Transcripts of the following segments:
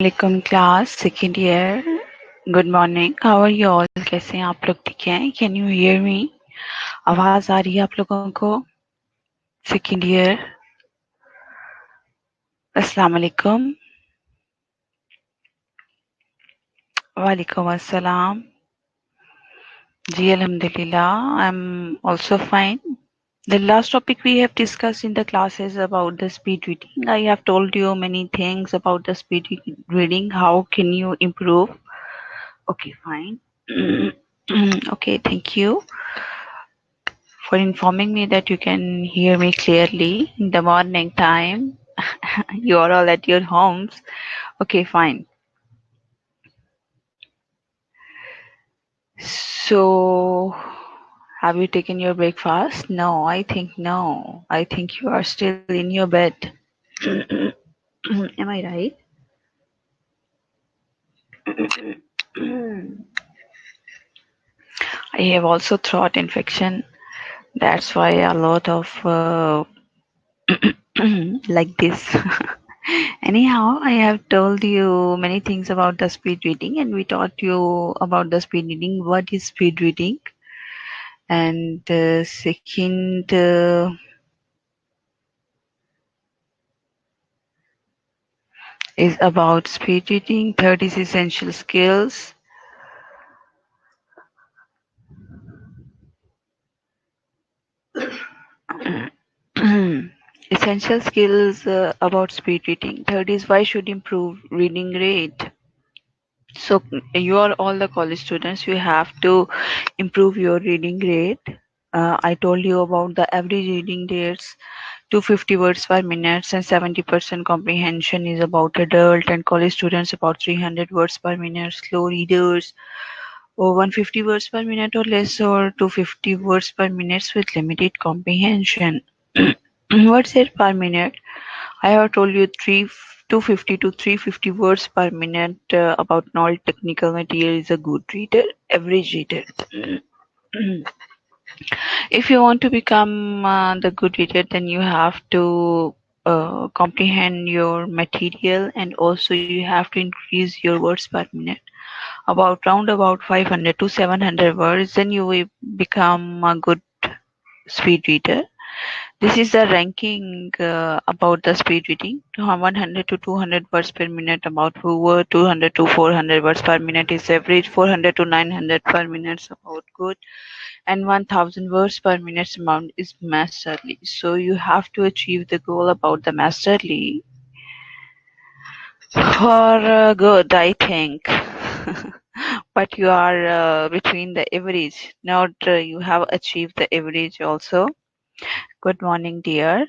Welcome class second year good morning how are you all कैसे हैं आप लोग ठीक हैं कैन यू हियर मी आवाज आ रही है आप लोगों को सेकेंड ईयर अस्सलाम वालेकुम वालेकुम अस्सलाम जी अल्हम्दुलिल्लाह I am also fine The last topic we have discussed in the class is about the speed reading. I have told you many things about the speed reading. How can you improve? Okay, fine. Okay, thank you for informing me that you can hear me clearly in the morning time. You are all at your homes. Okay, fine. So, have you taken your breakfast? No, I think no. I think you are still in your bed. Am I right? I have also throat infection. That's why a lot of like this. Anyhow, I have told you many things about the speed reading, and we taught you about the speed reading. What is speed reading? And second, is about speed reading. Third is essential skills. Essential skills about speed reading. Third is why should improve reading rate. So you are all the college students. You have to improve your reading rate. I told you about the average reading rates. 250 words per minute and 70% comprehension is about adult and college students about 300 words per minute. Slow readers or 150 words per minute or less or 250 words per minute with limited comprehension. Words it per minute. I have told you 250 to 350 words per minute about non-technical material is a good reader, average reader. If you want to become the good reader, then you have to comprehend your material, and also you have to increase your words per minute about 500 to 700 words. Then you will become a good speed reader. This is the ranking about the speed reading. 100 to 200 words per minute about poor, 200 to 400 words per minute is average, 400 to 900 per minute is about good, and 1000 words per minute amount is masterly. So you have to achieve the goal about the masterly for good, I think. But you are between the average, not you have achieved the average also. Good morning, dear.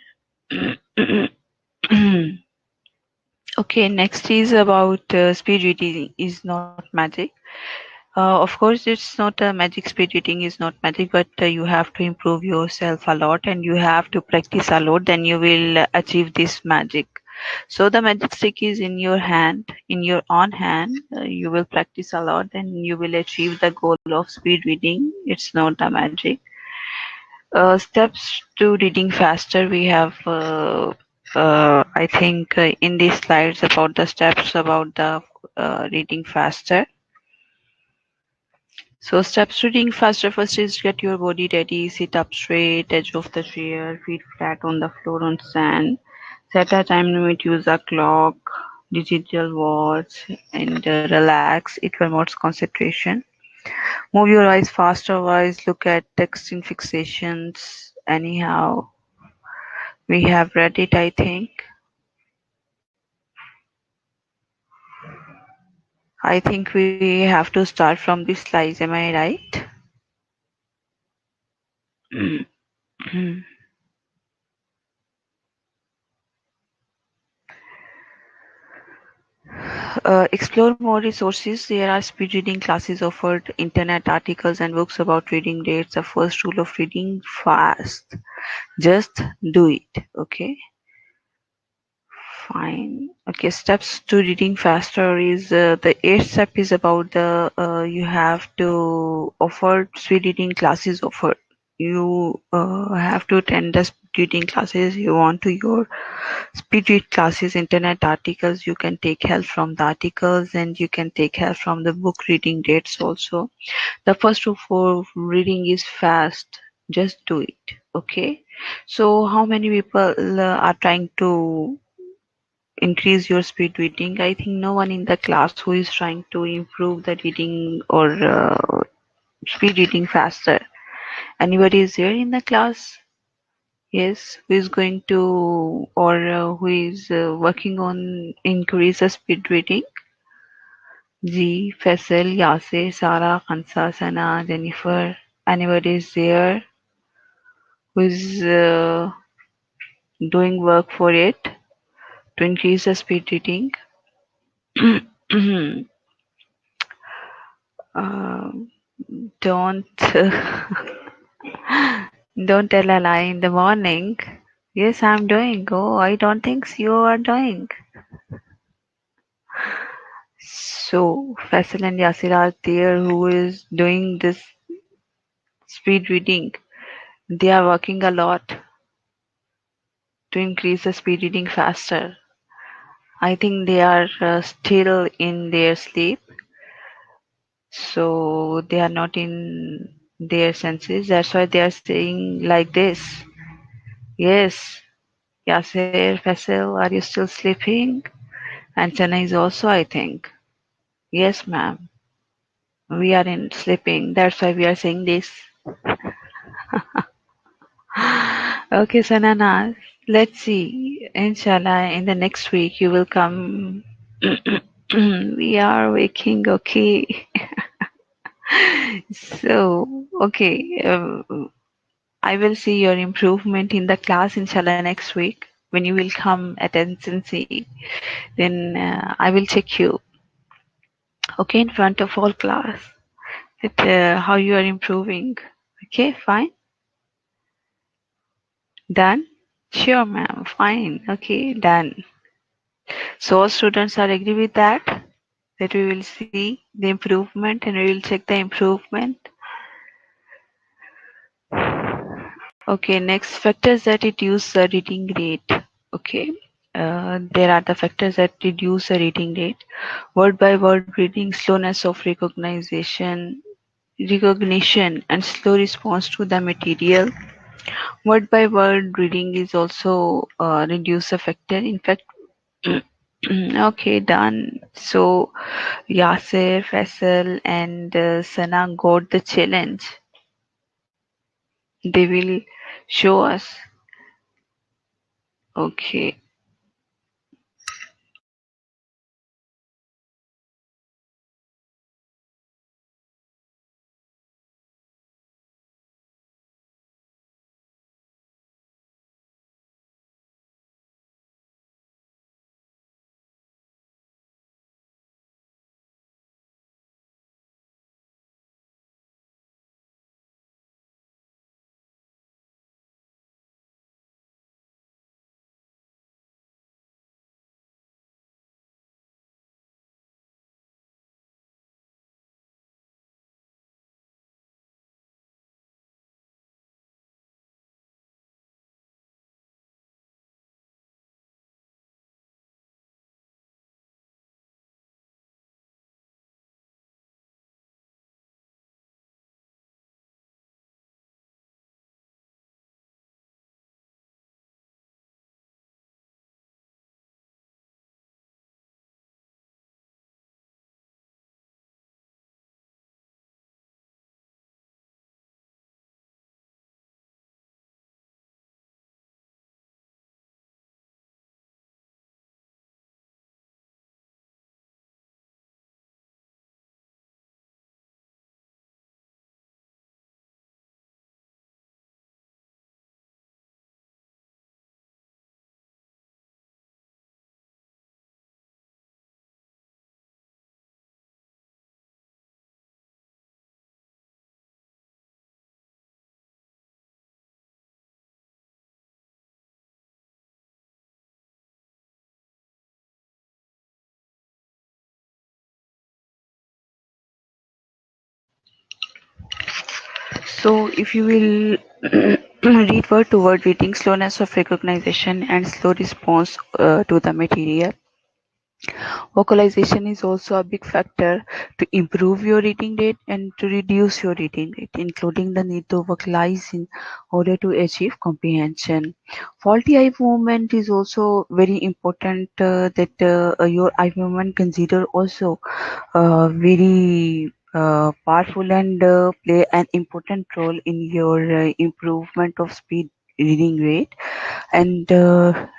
Okay, next is about speed reading is not magic. Of course, it's not a magic. Speed reading is not magic, but you have to improve yourself a lot and you have to practice a lot. Then you will achieve this magic. So the magic stick is in your hand, in your own hand. You will practice a lot, and you will achieve the goal of speed reading. It's not a magic. Steps to reading faster. We have, I think, in these slides about the steps about the reading faster. So steps to reading faster. First is get your body ready. Sit up straight, edge of the chair, feet flat on the floor on sand. Set a time limit. Use a clock, digital watch, and relax. It promotes concentration. Move your eyes faster. Otherwise, look at text in fixations. Anyhow. We have read it, I think. I think we have to start from this slide. Am I right? Explore more resources. There are speed reading classes offered, internet articles and books about reading rates. The first rule of reading fast. Just do it. Okay. Fine. Okay. Steps to reading faster is the 8th step is about the you have to offer speed reading classes offered. You have to attend the reading classes, you want to your speed read classes, internet articles, you can take help from the articles and you can take help from the book reading rates also. The first of all, reading is fast. Just do it. Okay. So how many people are trying to increase your speed reading? I think no one in the class who is trying to improve the reading or speed reading faster. Anybody is there in the class? Yes, who is going to or who is working on increase the speed reading? G, Faisal, Yasir, Sarah, Khansa, Sana, Jennifer. Anybody is there who is doing work for it to increase the speed reading? Um, don't don't tell a lie in the morning. Yes, I'm doing. Oh, I don't think you are doing. So Faisal and Yasir are there who is doing this speed reading. They are working a lot to increase the speed reading faster. I think they are still in their sleep, so they are not in their senses. That's why they are saying like this. Yes, Yasir, Faisal, are you still sleeping? And Chennai is also, I think. Yes, ma'am. We are in sleeping. That's why we are saying this. Okay, Sanana. Let's see. Inshallah, in the next week you will come. We are waking, okay. So, okay. I will see your improvement in the class, inshallah, next week. When you will come at NCC, then I will check you, okay, in front of all class, that how you are improving. Okay, fine. Done? Sure, ma'am. Fine. Okay, done. So all students are agree with that? That we will see the improvement and we will check the improvement. Okay, next factors that reduce the reading rate. Okay, there are the factors that reduce the reading rate. Word by word reading, slowness of recognition and slow response to the material. Word by word reading is also reduce the factor. In fact, okay, done. So Yasir, Faisal, and Sana got the challenge. They will show us. Okay. So if you will Read word to word reading, slowness of recognition, and slow response to the material. Vocalization is also a big factor to improve your reading rate and to reduce your reading rate, including the need to vocalize in order to achieve comprehension. Faulty eye movement is also very important, that your eye movement consider also very powerful and play an important role in your improvement of speed reading rate. And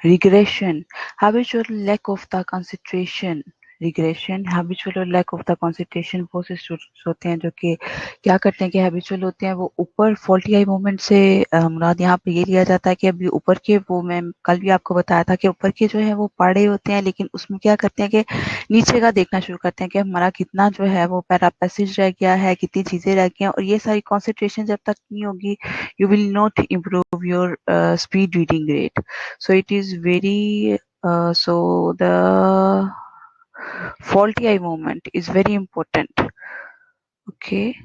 regression, habitual lack of the concentration, regression habitual और lack of the concentration बहुत से students होते हैं जो कि क्या करते हैं कि हैबिचुअल होते हैं वो ऊपर फॉल्टी आई मूवमेंट से मुराद यहाँ पे ये लिया जाता है कि अभी ऊपर के वो मैं कल भी आपको बताया था कि ऊपर के जो है वो पढ़े होते हैं लेकिन उसमें क्या करते हैं कि नीचे का देखना शुरू करते हैं कि हमारा कितना जो है वो पैरापेसेज रह गया है कितनी चीजें रह गई हैं और ये सारी कॉन्सेंट्रेशन जब तक नहीं होगी you will not improve your speed reading rate. So it is very so the faulty eye movement is very important. Okay.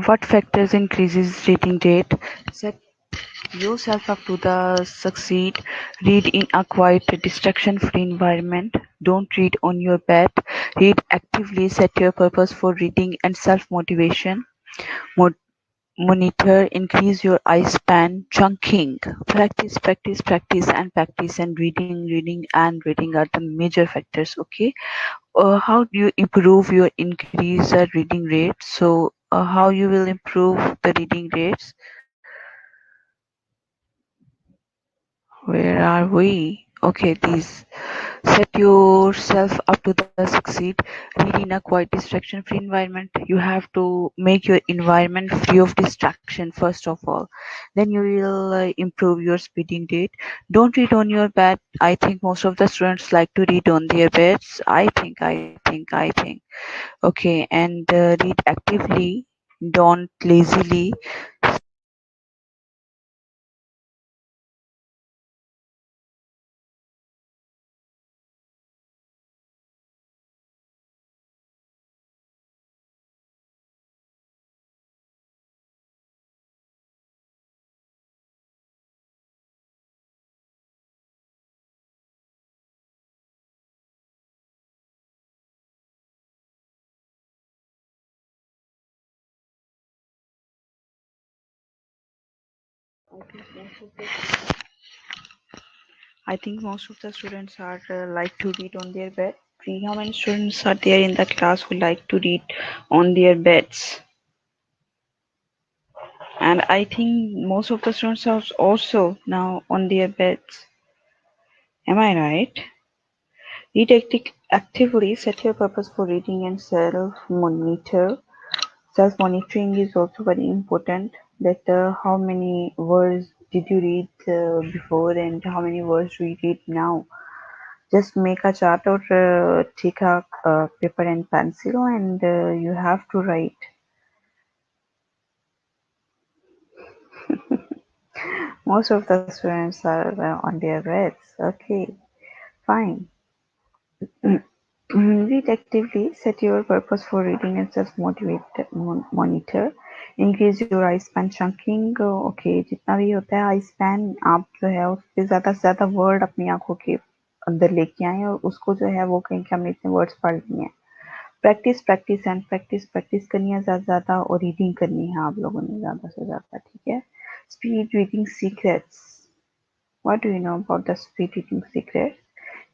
What factors increases reading rate? Set yourself up to the succeed. Read in a quiet, distraction-free environment. Don't read on your bed. Read actively. Set your purpose for reading and self-motivation. Monitor, increase your eye span, chunking. Practice, practice, practice, and practice. And reading, and reading are the major factors. Okay. How do you improve your increase reading rate? So, how you will improve the reading rates? Where are we? Okay, these. Set yourself up to the succeed. Read in a quiet distraction-free environment. You have to make your environment free of distraction first of all. Then you will improve your speeding rate. Don't read on your bed. I think most of the students like to read on their beds. I think. Okay, and read actively. Don't lazily. I think most of the students are like to read on their bed. See how many students are there in the class who like to read on their beds. And I think most of the students are also now on their beds. Am I right? Read actively, set your purpose for reading and self-monitor. Self-monitoring is also very important, that how many words did you read before and how many words do you read now. Just make a chart or take a paper and pencil and you have to write. Most of the students are on their beds. Okay, fine. Read actively. Set your purpose for reading and self-motivate monitor. Increase your eye span chunking. Okay, जितना भी होता है आई span आप जो है उस पे ज़्यादा से ज़्यादा वर्ड अपनी आंखों के अंदर लेके आए और उसको जो है वो कहीं कि हमने इतने वर्ड्स पढ़ लिए हैं. Practice practice and practice practice करनी है ज़्यादा से ज़्यादा और रीडिंग करनी है आप लोगों ने ज़्यादा से ज़्यादा. ठीक है. Speed reading secrets. What do you know about the speed reading secret?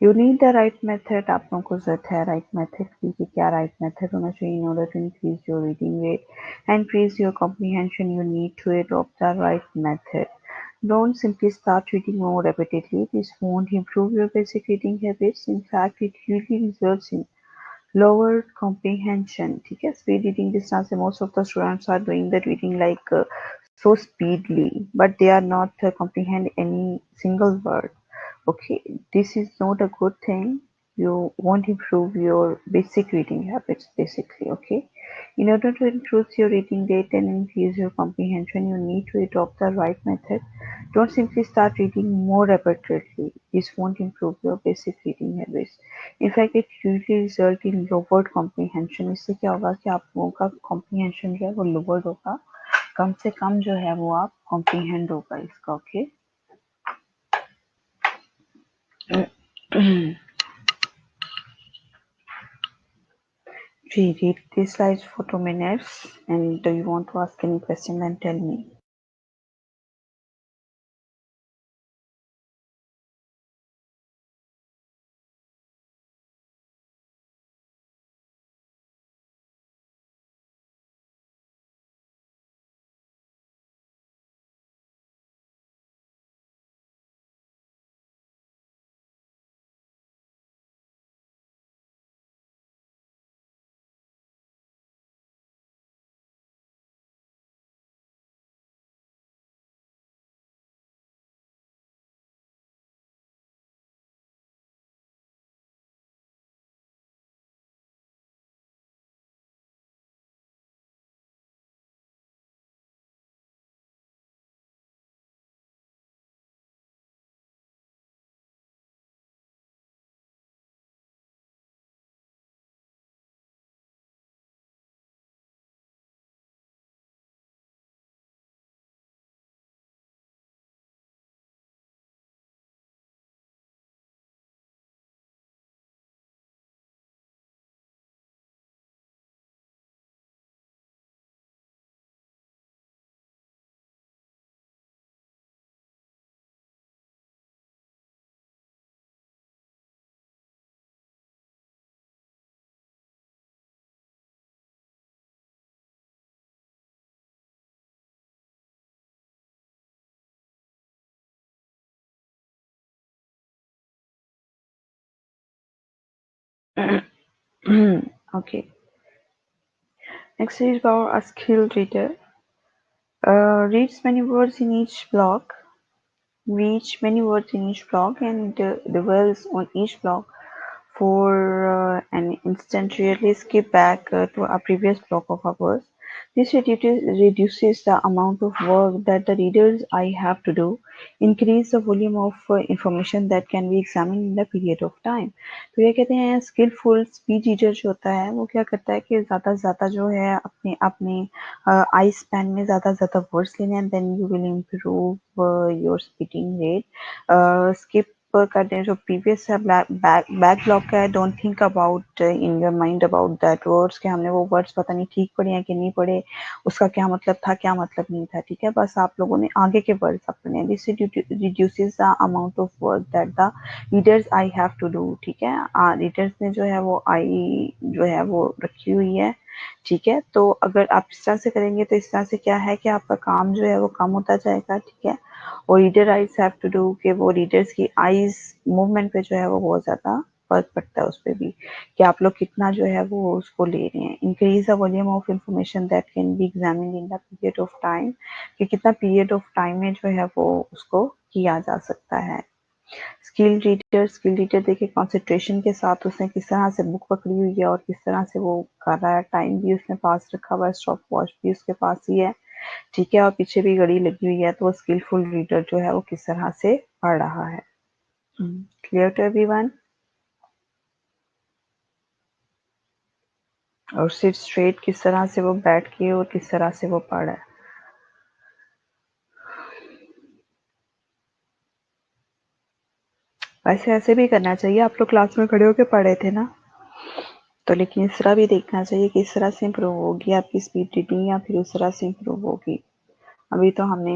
You need the right method. आप लोगों को ज़रूरत है right method की कि क्या right method होना चाहिए in order to increase your reading rate and increase your comprehension. You need to adopt the right method. Don't simply start reading more repeatedly. This won't improve your basic reading habits. In fact, it usually results in lower comprehension. ठीक है. Speed reading जिस तरह से most of the students are doing the reading like so speedily, but they are not comprehend any single word. Okay, this is not a good thing. you won't improve your basic reading habits basically. Okay, in order to improve your reading rate and increase your comprehension, you need to adopt the right method. Don't simply start reading more repeatedly. This won't improve your basic reading habits. In fact, it usually result in lowered comprehension. इससे क्या होगा कि आप लोगों का comprehension जो है वो lowered होगा, कम से कम जो है वो आप comprehend होगा इसका. Okay. We read these slides for 2 minutes, and do you want to ask any question? Then tell me. Okay. Next is about a skilled reader. Reads many words in each block. Reads many words in each block and dwells on each block for an instant, really skip back to a previous block of hours. This reduces the amount of work that the reader's eye have to do, increase the volume of information that can be examined in the period of time. तो ये कहते हैं skillful speech reader जो होता है वो क्या करता है कि ज़्यादा से ज़्यादा जो है अपने अपने आई स्पैन में ज़्यादा से ज़्यादा वर्ड्स लेने हैं, then you will improve your speaking rate. Skip करते हैं जो प्रीवियस है बैक ब्लॉक का है. Don't think about in your mind about that words कि हमने वो वर्ड्स पता नहीं ठीक पढ़े हैं कि नहीं पढ़े, उसका क्या मतलब था क्या मतलब नहीं था. ठीक है, बस आप लोगों ने आगे के वर्ड्स अपने. This reduces the amount of work that the readers eye have to do. ठीक है, रीडर्स ने जो है वो आई जो है वो रखी हुई है. ठीक है, तो अगर आप इस तरह से करेंगे तो इस तरह से क्या है कि आपका काम जो है वो कम होता जाएगा. ठीक है, और reader eyes have to do कि वो रीडर्स की आइज मूवमेंट पे जो है वो बहुत ज़्यादा फर्क पड़ता है उस पर भी कि आप लोग कितना जो है वो उसको ले रहे हैं. Increase the volume of information that can be examined in the period of time, कि कितना पीरियड ऑफ टाइम में जो है वो उसको किया जा सकता है. स्किल रीडर देखिए कंसंट्रेशन के साथ उसने किस तरह से बुक पकड़ी हुई है और किस तरह से वो कर रहा है. टाइम भी उसने पास रखा हुआ है, स्टॉप वॉच भी उसके पास ही है. ठीक है, और पीछे भी घड़ी लगी हुई है, तो वो स्किलफुल रीडर जो है वो किस तरह से पढ़ रहा है. Clear to everyone? और सिट स्ट्रेट किस तरह से वो बैठ के और किस तरह से वो पढ़ रहा है. वैसे ऐसे भी करना चाहिए, आप लोग क्लास में खड़े होकर पढ़े थे ना, तो लेकिन इस तरह भी देखना चाहिए कि इस तरह से इम्प्रूव होगी आपकी स्पीड रीडिंग या फिर उस तरह से इम्प्रूव होगी. अभी तो हमने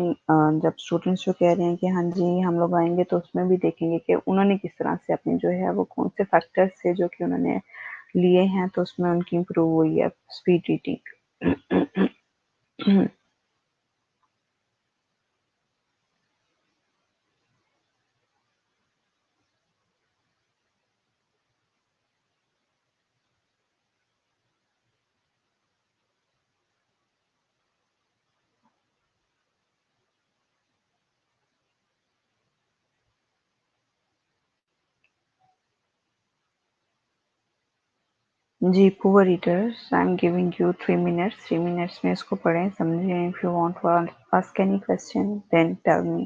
जब स्टूडेंट्स जो कह रहे हैं कि हाँ जी हम लोग आएंगे तो उसमें भी देखेंगे कि उन्होंने किस तरह से अपने जो है वो कौन से फैक्टर्स से जो कि उन्होंने लिए हैं तो उसमें उनकी इम्प्रूव हुई है स्पीड रीडिंग. जी, poor readers, I am giving you 3 minutes. 3 minutes में इसको पढ़ें, समझें. If you want to ask any question, then tell me.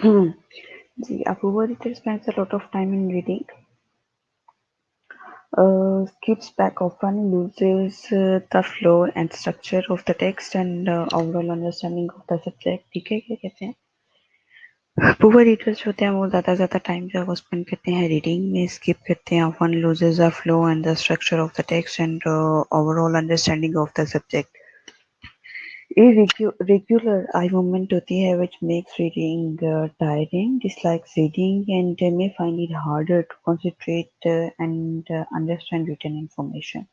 Ji, a poor reader spends a lot of time in reading. Skips back often, loses the flow and structure of the text and overall understanding of the subject. ठीक है, क्या कहते हैं? Poor readers होते हैं वो ज़्यादा time जो है वो स्पेंड करते हैं रीडिंग में, स्किप करते हैं often loses the flow and the structure of the text and overall understanding of the subject. Irregular eye movement होती है which makes reading tiring, dislikes reading and may find it harder to concentrate and understand written information.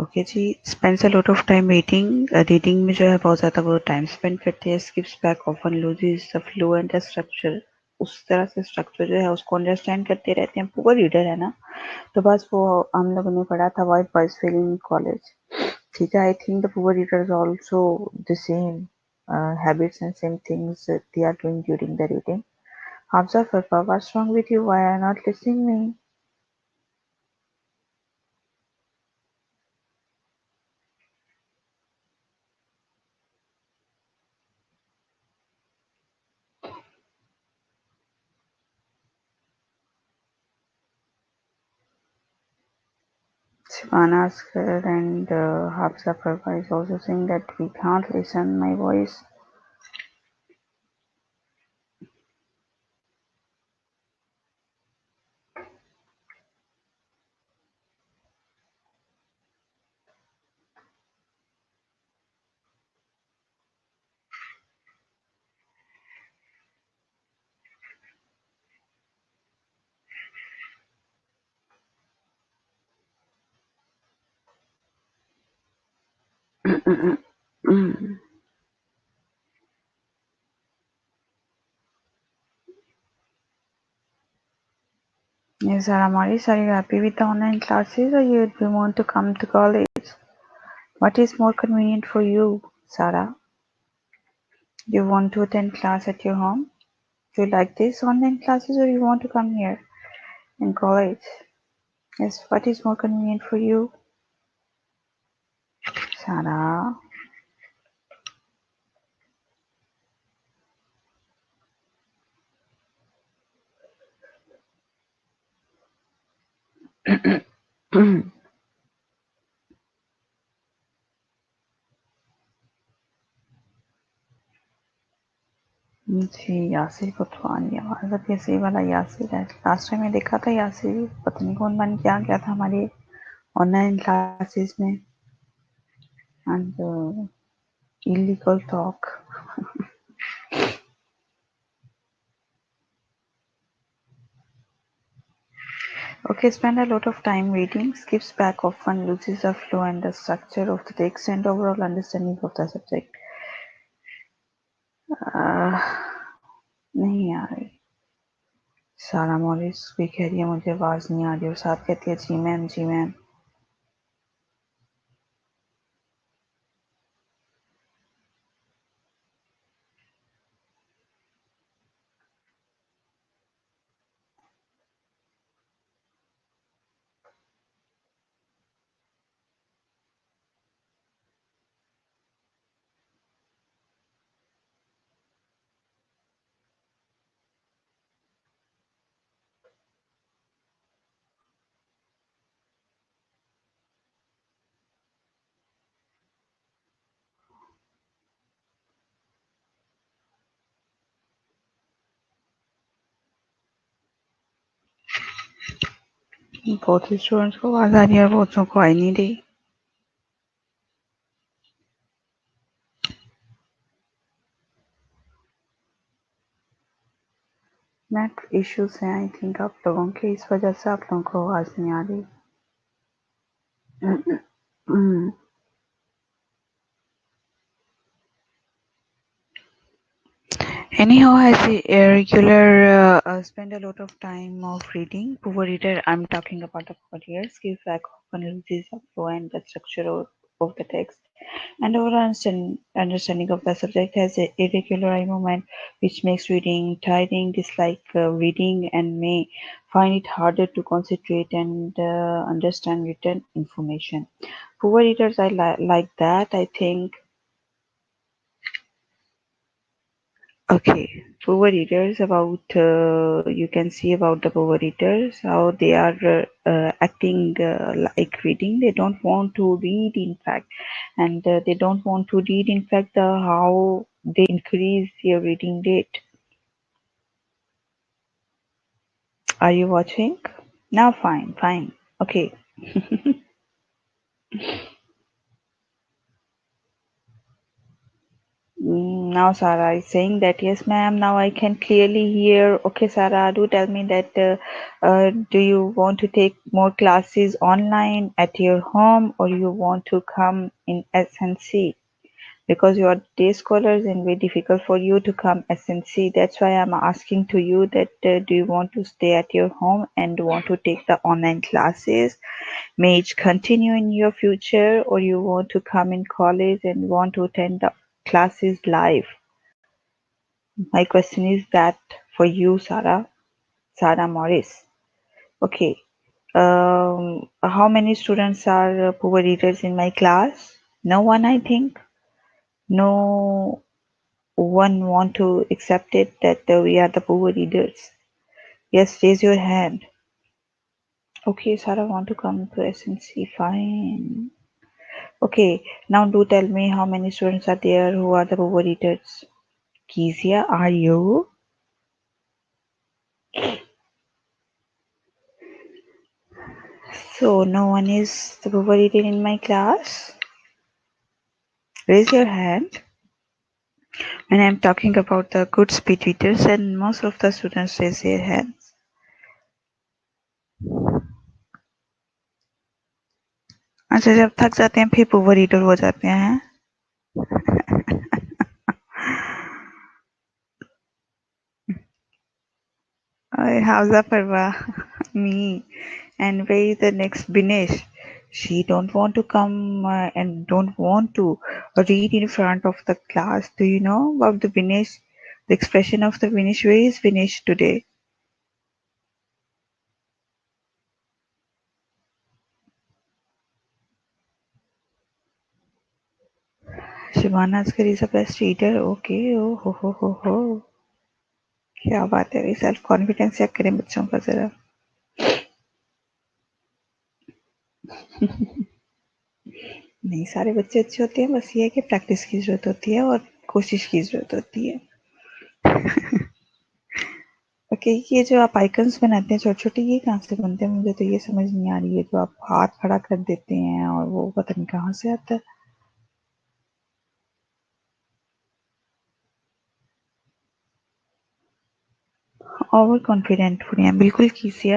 Okay जी, spends a lot of time reading, reading में जो है बहुत ज़्यादा वो time spend करते हैं, skips back often loses the flow and the structure, उस तरह से स्ट्रक्चर जो है उसको अंडरस्टैंड करते रहते हैं. पुअर रीडर है ना, तो बस वो हम लोगों ने पढ़ा था white boys feeling in college. ठीक है, I think the poor readers also the same habits and same things they are doing during the reading. Hamza Farfa, what's wrong with you? Why are you not listening me? Shivana Askar and Hafsa Farfa is also saying that we can't listen my voice. Yes, Saramaris, are you happy with the online classes or you do want to come to college? What is more convenient for you, Sarah? Do you want to attend class at your home? Do you like this online classes or you want to come here in college? Yes, what is more convenient for you, Sarah? जी यासिर कोतवाली आवाज अब ये वाला यासिर है। Last time मैं देखा था यासिर पता नहीं कौन बन क्या गया था हमारे ऑनलाइन क्लासेस में and illegal talk. Okay, spend a lot of time reading, skips back often, loses the flow and the structure of the text and overall understanding of the subject. नहीं आ रही। सारा मॉरिस भी कह रही है मुझे आवाज नहीं आ रही और साथ कहती है जी मैम जी मैम। बहुत ही स्टूडेंट्स को आवाज आ रही है और बहुतों को आई नहीं रही। नेट इश्यूज हैं आई थिंक आप लोगों के, इस वजह से आप लोगों को आवाज नहीं आ रही। Anyhow, I see a regular spend a lot of time of reading. Poor reader, I'm talking about the poor readers, give back often loses the flow and the structure of the text. And our understanding of the subject has a irregular eye movement, which makes reading tiring, dislike reading, and may find it harder to concentrate and understand written information. Poor readers, I like that. I think. Okay, power eaters about you can see about the power eaters how they are acting like reading. They don't want to read, in fact, and they don't want to read. In fact, how they increase their reading rate. Are you watching? Now, fine, fine. Okay. Now Sarah is saying that yes ma'am, now I can clearly hear. Okay Sarah, do tell me that do you want to take more classes online at your home or you want to come in SNC? Because you are day scholars and very difficult for you to come SNC. That's why I'm asking to you that do you want to stay at your home and want to take the online classes? May it continue in your future or you want to come in college and want to attend the classes live? My question is that for you, Sarah, Sarah Morris. Okay. How many students are poor readers in my class? No one, I think. No one want to accept it that we are the poor readers. Yes, raise your hand. Okay, Sarah want to come to SNC. Fine. Okay, now do tell me how many students are there who are the poor readers. Kezia, are you? So no one is the poor reader in my class? Raise your hand. When I'm talking about the good speed readers, and most of the students raise their hands. अच्छा, जब थक जाते हैं फिर over eater हो जाते हैं। How's up, Parva? Me. And where is the next Binesh? She don't want to come and don't want to read in front of the class. Do you know about the Binesh? The expression of the Binesh. Where is Binesh today? Shivana Askar is a best reader. Okay. Oh ho. क्या बात है, self confidence check करें बच्चों का जरा। नहीं, सारे बच्चे अच्छे होते हैं, बस ये है कि प्रैक्टिस की जरूरत होती है और कोशिश की जरूरत होती है। ओके, ये जो आप आइकन्स बनाते हैं छोटे-छोटे, ये कहाँ से बनते हैं? मुझे तो ये समझ नहीं आ रही है, जो आप हाथ खड़ा कर देते हैं और वो पता नहीं कहाँ से आता है। ओवर कॉन्फिडेंट पूरी हैं, बिल्कुल कीजिए।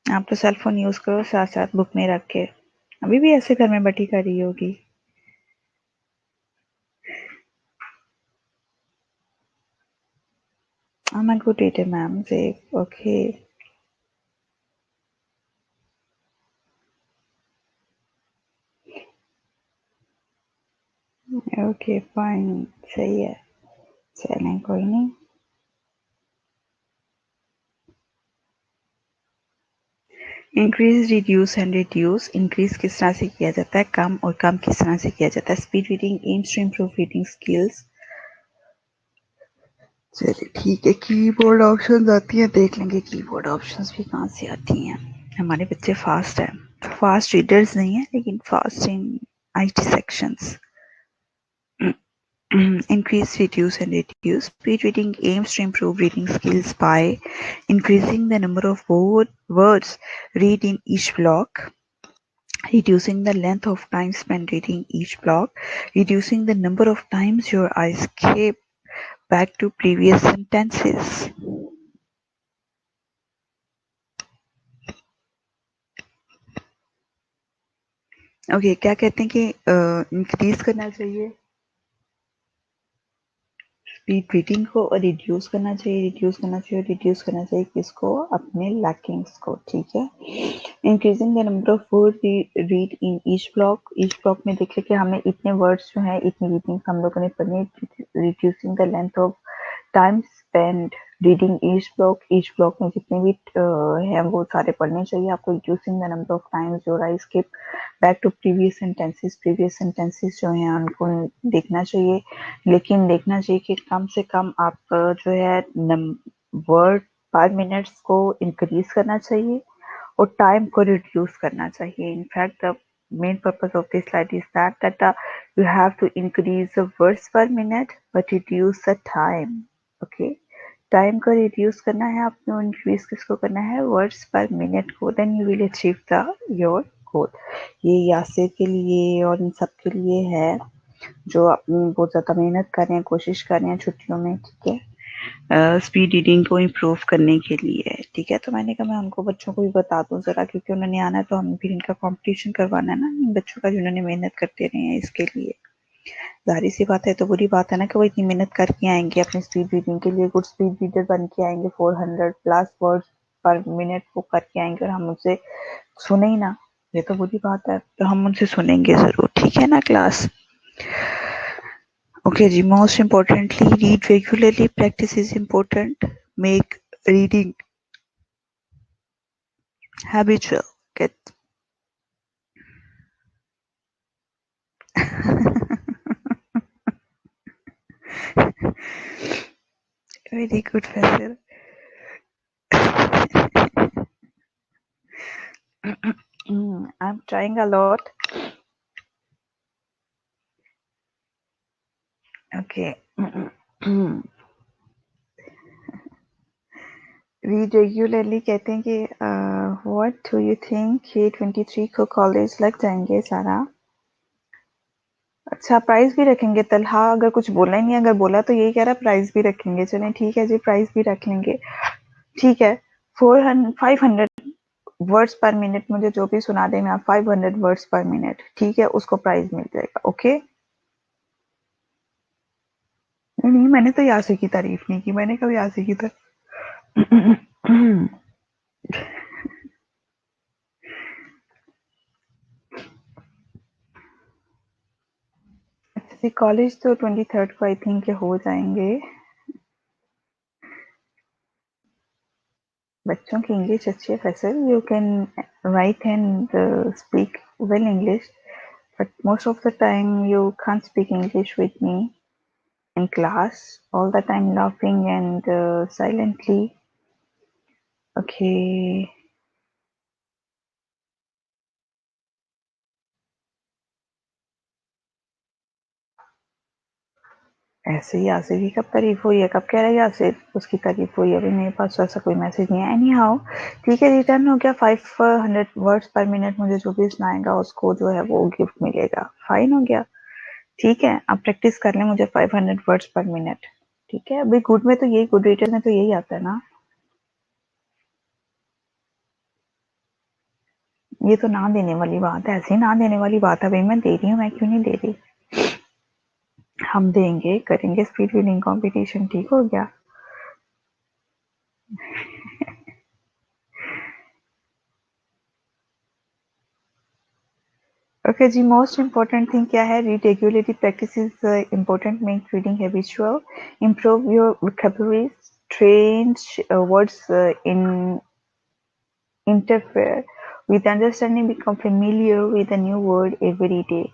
आप तो सेल फोन यूज करो साथ-साथ बुक में रख के। अभी भी ऐसे घर में बैठी कर रही होगी। I'm a good reader, ma'am. Say, okay. Okay fine, सही है। चलें, कोई नहीं। Increase, reduce and reduce. Increase किस तरह से किया जाता है, कम, और कम किस तरह से किया जाता है। Speed reading aims to improve reading skills. चलिए ठीक है, कीबोर्ड ऑप्शंस आती हैं, देख लेंगे कीबोर्ड ऑप्शंस भी कहाँ से आती हैं। हमारे बच्चे फास्ट हैं, फास्ट रीडर्स नहीं है लेकिन fast in IT sections. Increase, reduce and reduce. Speed reading aims to improve reading skills by increasing the number of words read in each block, reducing the length of time spent reading each block, reducing the number of times your eyes skip back to previous sentences. Okay, क्या कहते हैं कि increase करना चाहिए speed reading को और reduce करना चाहिए, रिड्यूस करना चाहिए किसको, अपने लैकिंग्स को। ठीक है। Increasing the number of word read in each block में देखिए कि हमें इतने वर्ड्स जो हैं, इतनी रीडिंग्स हम लोगों ने पढ़नी। Reducing the length of time spend reading each block में जितने भी हैं वो सारे पढ़ने चाहिए आपको। Reducing the number of times your eye skip back to previous sentences जो हैं उनको देखना चाहिए, लेकिन देखना चाहिए कि कम से कम आप जो है वर्ड पर मिनट्स को इंक्रीज करना चाहिए और टाइम को रिड्यूस करना चाहिए। In fact the main purpose of this slide is that you have to increase the words per minute but reduce the time. Okay, time को रिड्यूस करना है आपने, इंक्रीज किसको करना है, वर्ड्स पर मिनट को। Then you will achieve the your goal. ये यासिर के लिए और इन सब के लिए है जो अपनी बहुत ज़्यादा मेहनत कर रहे हैं, कोशिश कर रहे हैं छुट्टियों में। ठीक है, स्पीड रीडिंग को इम्प्रूव करने के लिए। ठीक है, तो मैंने कहा मैं उनको बच्चों को भी बता दूं ज़रा, क्योंकि उन्होंने आना है तो हमें फिर इनका कंपटीशन करवाना है ना इन बच्चों का जिन्होंने मेहनत करते रहे हैं इसके लिए। जाहिर सी बात है, तो बुरी बात है ना कि वो इतनी मेहनत करके आएंगे अपनी स्पीड रीडिंग के लिए, गुड स्पीड रीडर बन के आएंगे, 400 प्लस वर्ड्स पर मिनट वो करके आएंगे और हम उनसे सुने ही ना, ये तो बुरी बात है। तो हम उनसे सुनेंगे ज़रूर, ठीक है ना class. Okay, the most importantly, read regularly. Practice is important. Make reading habitual. Get very good, Faisal. I'm trying a lot. Okay. Read regularly कहते हैं कि what do you think K23 को कॉलेज लग जाएंगे सारा। अच्छा, प्राइस भी रखेंगे। तलहा अगर कुछ बोला ही नहीं, अगर बोला तो यही कह रहा प्राइस भी रखेंगे। चलें ठीक है जी, प्राइस भी रख लेंगे। ठीक है, 500 वर्ड्स पर मिनट मुझे जो भी सुना दे मैं 500 वर्ड्स पर मिनट, ठीक है, उसको प्राइज मिल जाएगा। ओके, नहीं नहीं, मैंने तो यासी की तारीफ नहीं की, मैंने कभी यासी की तारीफ कॉलेज तो 23rd को आई थिंक हो जाएंगे। बच्चों की इंग्लिश अच्छी है Faisal, you can write and speak well English, but most of the time you can't speak English with me in class, all the time laughing and silently. Okay. ऐसे ही यासिर की कब तारीफ हुई है, कब कह रहा है यासिर उसकी तारीफ हुई है? अभी मेरे पास तो ऐसा कोई मैसेज नहीं है। एनी हाउ, ठीक है, रिटर्न हो गया। 500 वर्ड्स पर मिनट मुझे जो भी सुनाएगा उसको जो है वो गिफ्ट मिलेगा। फाइन हो गया, ठीक है। आप प्रैक्टिस कर लें, मुझे 500 वर्ड्स पर मिनट, ठीक है। अभी गुड में तो यही, गुड रीडर में तो यही आता है ना। ये तो ना देने वाली बात है, ऐसे ही ना देने वाली बात है भाई। मैं दे रही हूँ, मैं क्यों नहीं दे रही। हम देंगे, करेंगे स्पीड रीडिंग कंपटीशन, ठीक हो गया। ओके जी, मोस्ट इम्पोर्टेंट थिंग क्या है? Read regularly, practice is important, make reading habitual, improve your vocabulary, train words in interfere with understanding, become familiar with a new word every day.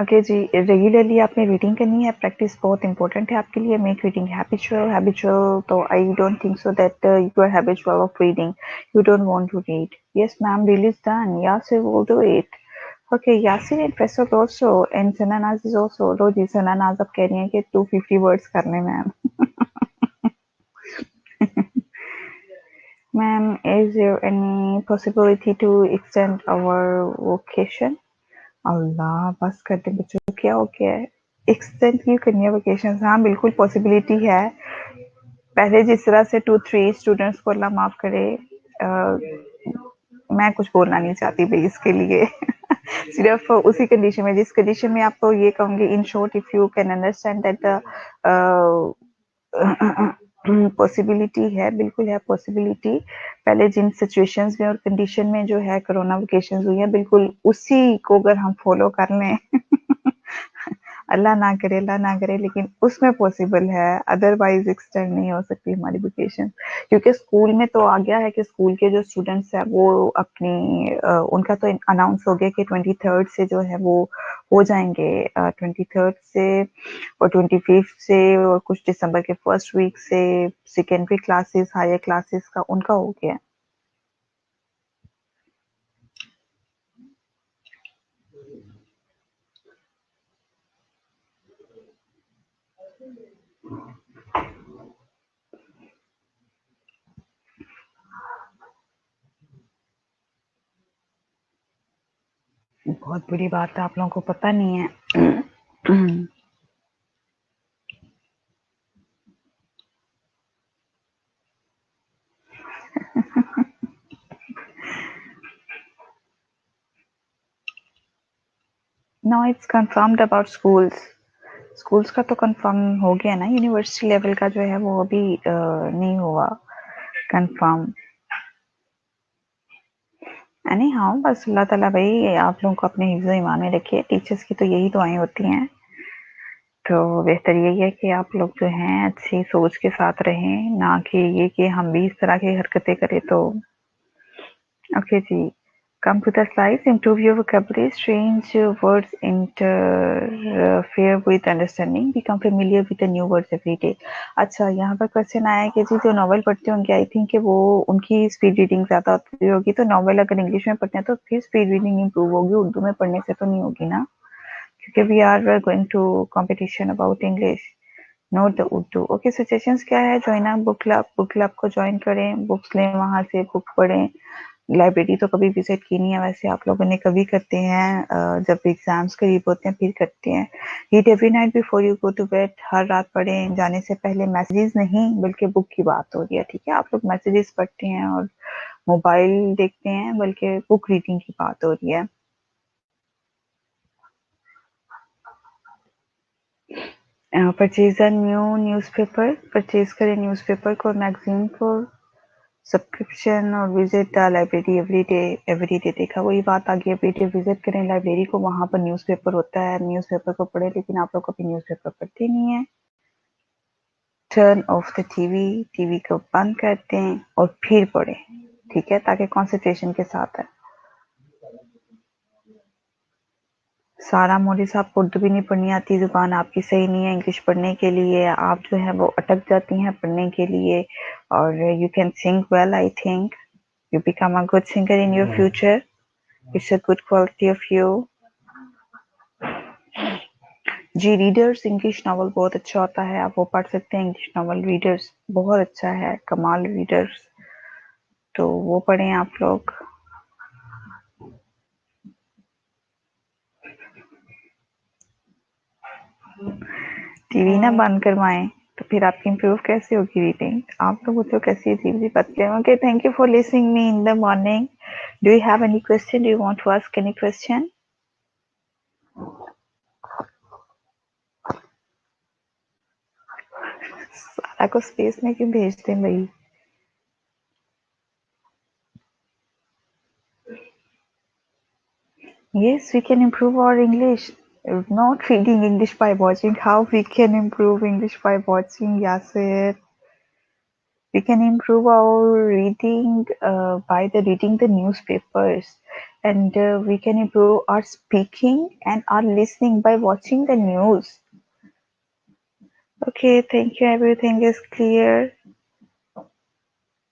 Okay ji, regularly आपने reading करनी है, practice बहुत important है आपके लिए। Make reading habitual, habitual तो I don't think so that you are habitual of reading, you don't want to read. Yes ma'am, reel is done, Yasir will do it. Okay, Yasir and Faisal also, and Sananaz is also. लो जी, सनानाज अब कह रही हैं कि 250 words करने ma'am. Ma'am, is there any possibility to extend our vacation? अल्लाह बस कर दे बच्चों, क्या हो गया है? एक्सटेंड क्यों करनी है वेकेशन? हाँ बिल्कुल पॉसिबिलिटी है। पहले जिस तरह से 2-3 स्टूडेंट्स को अल्लाह माफ करे, मैं कुछ बोलना नहीं चाहती भाई इसके लिए। सिर्फ उसी कंडीशन में, जिस कंडीशन में आपको ये कहूंगी, in short, if you can understand that possibility है, बिल्कुल है पॉसिबिलिटी। पहले जिन सिचुएशंस में और कंडीशन में जो है कोरोना वेकेशन हुई है, बिल्कुल उसी को अगर हम फॉलो कर लें अल्लाह ना करे, अल्लाह ना करे, लेकिन उसमें पॉसिबल है, अदरवाइज एक्सटेंड नहीं हो सकती हमारी वेकेशन। क्योंकि स्कूल में तो आ गया है कि स्कूल के जो स्टूडेंट्स हैं वो अपनी उनका तो अनाउंस हो गया कि 23rd से जो है वो हो जाएंगे, 23rd से और 25th से, और कुछ दिसंबर के फर्स्ट वीक से सेकेंडरी क्लासेस, हायर क्लासेस का उनका हो गया। बहुत बुरी बात है, आप लोगों को पता नहीं है। Now it's confirmed about schools. Schools का तो कंफर्म हो गया ना, यूनिवर्सिटी लेवल का जो है वो अभी नहीं हुआ कंफर्म। एनी हाउ, बस अल्लाह ताला भाई आप लोगों को अपने हिफ्ज़ ईमान में रखे। टीचर्स की तो यही दुआएं होती हैं, तो बेहतर यही है कि आप लोग जो हैं अच्छी सोच के साथ रहें, ना कि ये कि हम भी इस तरह की हरकतें करें। तो ओके जी, come to the slides. Improve your vocabulary. Strange words interfere with understanding. Become familiar with the new words every day. अच्छा, यहाँ पर क्वेश्चन आया है कि जी जो नॉवेल पढ़ते होंगे, आई थिंक कि वो उनकी स्पीड रीडिंग ज़्यादा होती होगी। तो नॉवेल अगर इंग्लिश में पढ़ते हैं तो फिर स्पीड रीडिंग इम्प्रूव होगी, उर्दू में पढ़ने से तो नहीं होगी ना, क्योंकि we are going to competition about English, not the Urdu. Okay, suggestions क्या है? Join a book club, book club को ज्वाइन करें, बुक्स लें वहाँ से, बुक पढ़ें, लाइब्रेरी तो कभी विजिट की नहीं है, वैसे आप लोगों ने कभी करते हैं जब एग्जाम्स करीब होते हैं फिर करते हैं। Read every night before you go to bed, हर रात पढ़ें जाने से पहले। मैसेजेस नहीं बल्कि बुक की बात हो रही है, ठीक है। आप लोग मैसेजेस पढ़ते हैं और मोबाइल देखते हैं, बल्कि बुक रीडिंग की बात हो रही है। Purchase a new newspaper, purchase करें न्यूज़पेपर को, मैगजीन को, सब्सक्रिप्शन और विजिट लाइब्रेरी एवरी डे देखा वही बात आ गई। एवरी डे विजिट करें लाइब्रेरी को, वहां पर न्यूज़पेपर होता है, न्यूज़पेपर को पढ़े, लेकिन आप लोग कभी न्यूज़पेपर पढ़ते नहीं है। Turn off the TV, TV को बंद करते हैं और फिर पढ़े, ठीक है, ताकि कंसंट्रेशन के साथ है। सारा मौलवी साहब को उर्दू भी नहीं पढ़नी आती, जुबान आपकी सही नहीं है इंग्लिश पढ़ने के लिए, आप जो है वो अटक जाती हैं पढ़ने के लिए। और you can sing well, I think you become a good singer in your future, it's a good quality of you. जी, रीडर्स इंग्लिश नॉवल बहुत अच्छा होता है, आप वो पढ़ सकते हैं। इंग्लिश नॉवल रीडर्स बहुत अच्छा है, कमाल रीडर्स, तो वो पढ़ें आप लोग। टीवी ना बंद करवाएं तो फिर आपकी इम्प्रूव कैसे होगी रीडिंग? आप लोग तो कैसी अजीब सी बातें। Okay, thank you for listening me in the morning. Do you have any question? Do you want to ask any question? Sara को स्पेस में क्यों भेजते हैं भाई? Yes, we can improve our English. Not reading English by watching. How we can improve English by watching, Yasir? We can improve our reading by the reading the newspapers, and we can improve our speaking and our listening by watching the news. Okay, thank you. Everything is clear.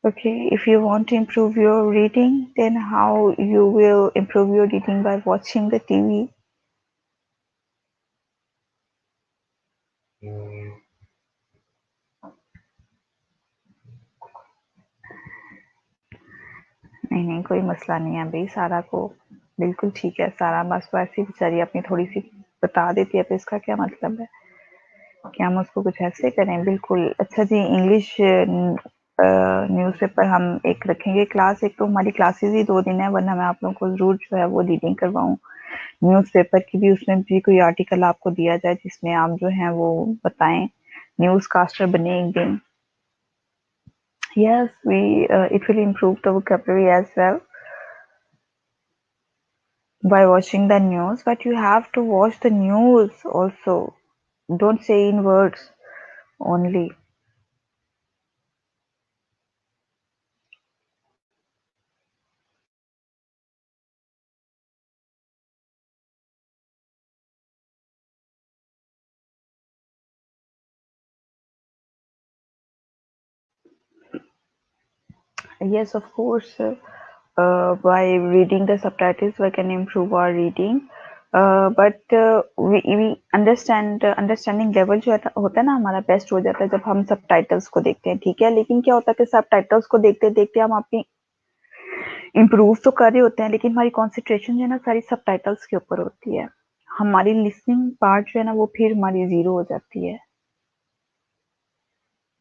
Okay, if you want to improve your reading, then how you will improve your reading by watching the TV? नहीं नहीं, कोई मसला नहीं है भाई, सारा को बिल्कुल ठीक है। सारा बस वैसी बेचारी अपनी थोड़ी सी बता देती है, तो इसका क्या मतलब है कि हम उसको कुछ ऐसे करें? बिल्कुल। अच्छा जी, इंग्लिश न्यूज़पेपर हम एक रखेंगे क्लास। एक तो हमारी क्लासेस ही 2 दिन है, वरना मैं आप लोगों को जरूर जो है वो रीडिंग करवाऊँ न्यूज़पेपर की भी। उसमें भी कोई आर्टिकल आपको दिया जाए जिसमें आप जो है वो बताएं, न्यूज़ कास्टर बने एक दिन। Yes, it will improve the vocabulary as well by watching the news, but you have to watch the news also. Don't say in words only. Yes, of course. By reading the subtitles, we can improve our reading. But we understand understanding level जो होता है ना हमारा best हो जाता है जब हम सबटाइटल्स को देखते हैं, ठीक है। लेकिन क्या होता है कि सबटाइटल्स को देखते देखते हम अपनी इम्प्रूव तो कर रहे होते हैं, लेकिन हमारी कॉन्सेंट्रेशन जो है ना सारी सबटाइटल्स के ऊपर होती है। हमारी लिसनिंग पार्ट जो है ना वो फिर हमारी जीरो हो जाती है,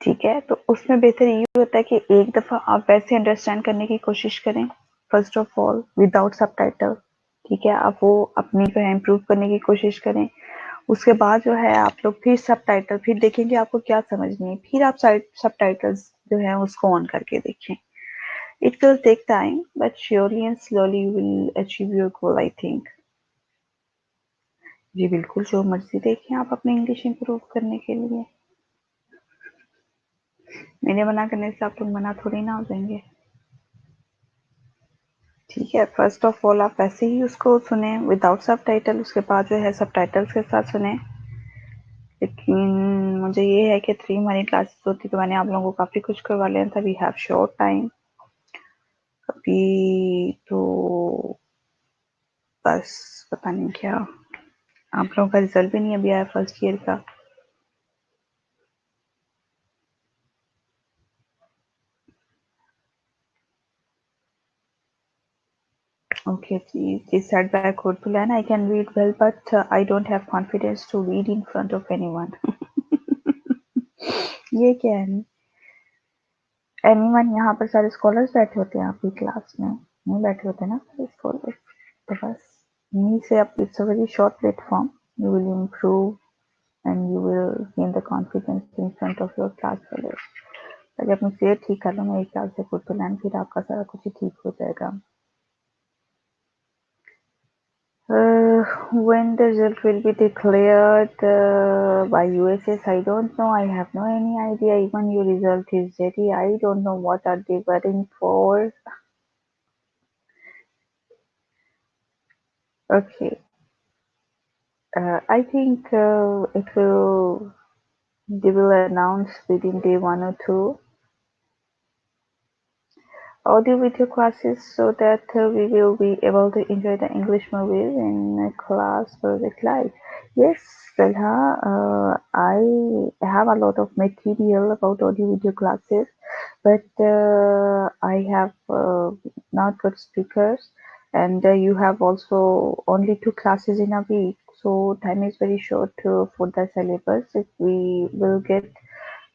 ठीक है। तो उसमें बेहतर ये होता है कि एक दफा आप वैसे अंडरस्टैंड करने की कोशिश करें, first of all without subtitle, ठीक है। आप वो अपनी जो है इम्प्रूव करने की कोशिश करें। उसके बाद जो है आप लोग फिर सबटाइटल फिर देखेंगे आपको क्या समझ नहीं है, फिर आप सबटाइटल्स जो है उसको ऑन करके देखें। It will take time but surely and slowly you will achieve your goal, I think. जी बिल्कुल, जो मर्जी देखें आप अपनी इंग्लिश इम्प्रूव करने के लिए। मेरे मना करने से आप लोग मना थोड़ी ना हो जाएंगे, ठीक है। फर्स्ट ऑफ ऑल आप वैसे ही उसको सुने विदाउट सबटाइटल, उसके बाद जो है सबटाइटल्स के साथ सुने। लेकिन मुझे ये है कि 3 हमारी क्लासेस होती तो मैंने आप लोगों को काफ़ी कुछ करवा लिया था। वी हैव शॉर्ट टाइम अभी तो, बस पता नहीं क्या। आप लोगों का रिजल्ट भी नहीं अभी आया फर्स्ट ईयर का। Okay, please start by Kurtulan. I can read well, but I don't have confidence to read in front of anyone. ये क्या है? एनीवन यहाँ पर सारे स्कॉलर्स बैठे होते हैं आपकी क्लास में, नहीं बैठे होते ना सारे स्कॉलर्स, तो बस यहीं से आप, it's a very short platform, you will improve and you will gain the confidence in front of your class fellows. पहले अपनी सेहत ठीक कर लो मेरे ख्याल से कुर्तुलैन, फिर आपका सारा कुछ ही ठीक हो जाएगा. When the result will be declared by USS, I don't know. I have no any idea. Even your result is ready. I don't know what are they waiting for. Okay. I think it will. They will announce within day 1 or 2 audio video classes so that we will be able to enjoy the English movies in class project live. Yes, Salha, I have a lot of material about audio video classes, but I have not got speakers, and you have also only 2 classes in a week, so time is very short for the syllabus. If we will get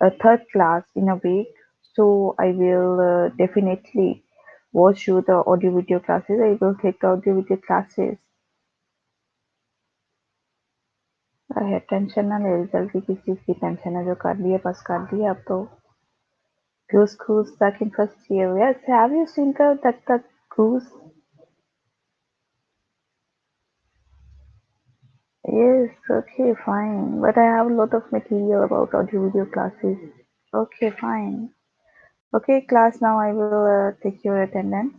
a third class in a week, so I will definitely watch you the audio video classes. I will take the audio video classes. है tension ना ले, जल्दी किस चीज की tension है, जो कर लिए बस कर दिए, अब तो goose stuck in first year. Yes, have you seen the goose? Yes, okay, fine, but I have a lot of material about audio video classes. Okay, fine. Okay, class, now I will take your attendance.